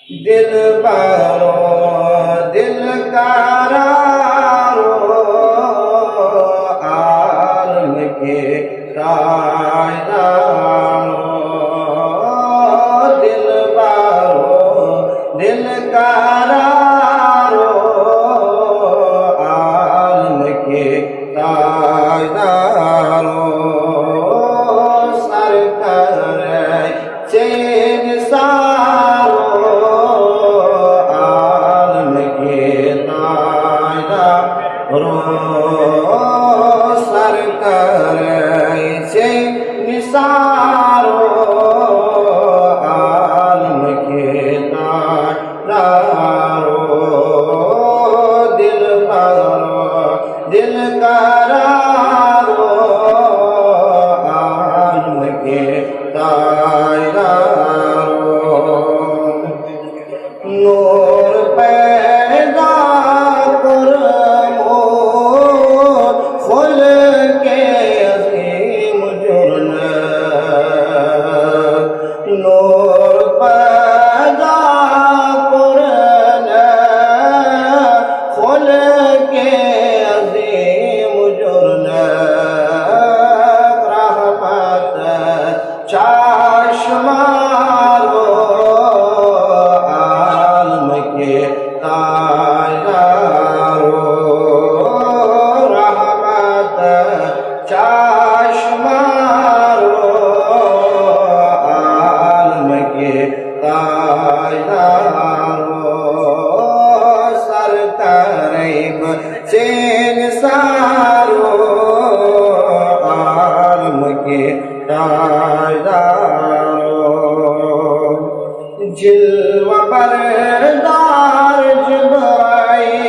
दिल बारो दिल करारो आलम के ताजदारो दिल बारो दिल करारो आलम के ताजदारो सरकार चैन सारो आलम के ताजदारो सरकार चैन सारो आलम के ताजदारो दिल बारो दिल करारो आलम के ताजदारो नूर पैदा कर मोर खुल के असीम जुर्न नूर पैदा कर खुल के असीम जुर्न रहमत चाशमारो आलम के ताजदारो रहमत चाशमारो आलम के ताजदारो सरकार चैन सारो आलम के ताजदारो जिल्वा बरदार जिब्राईल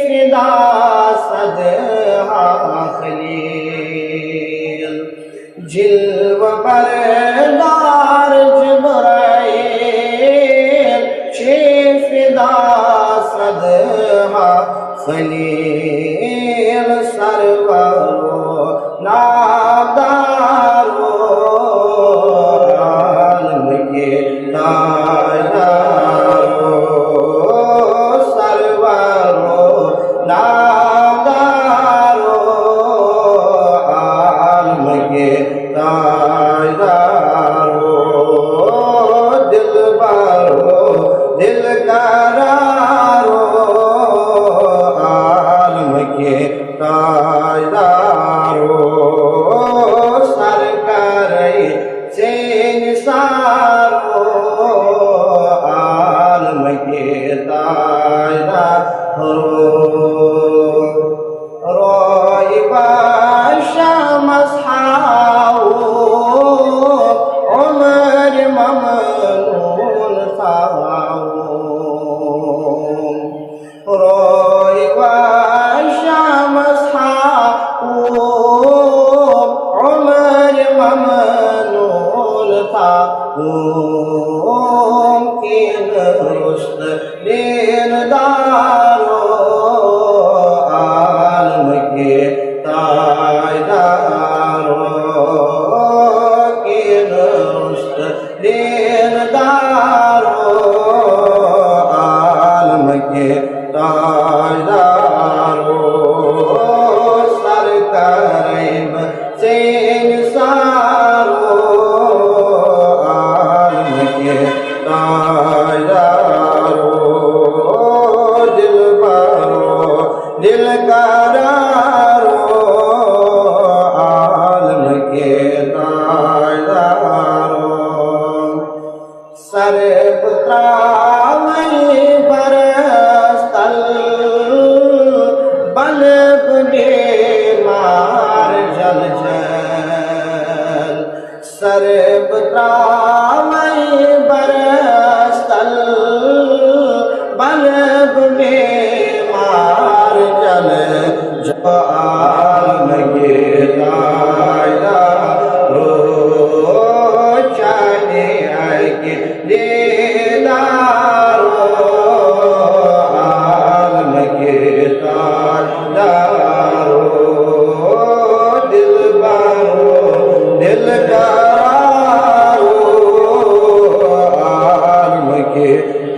फिदा सद खलील जिल्वा बरदार जिब्राईल फिदा सद खलील सरवरो नादारो आलम के ताजदारो सरवरो नादारो आलम के ताजदारो दिल बारो दिल करारो आलम के ताजदारो सरकार चैन सारो आलम के ताजदारो रोइबा शमस हाओ उमर ममनून साओ रोइबा शमस हाओ उमर ममनून साओ किन रुश्त लेनदारो आलम के ताजदारो किन रुश्त लेनदारो आलम के ताजदारो सरकार चैन सारो आलम के ताजदारो दिल बारो दिल करारो आलम के ताजदारो सरबत्रामई बरस्तल बलब मार जल जल सरबत्रामई बरस्तल बलब मार जल जब आलम के ताजदारो चाहे आए के देदारो आलम के ताजदारो दिल बारो दिल करारो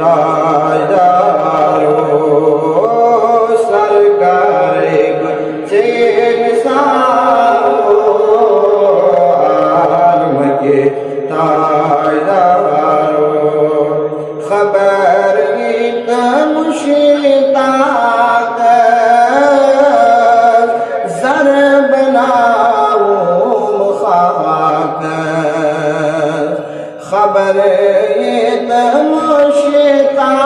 ताजदारो सरकार चेन सारो आलम के ताजदारो खबर इत मुश्ताक जर बनाओ खाक खबर इत मुश्ताक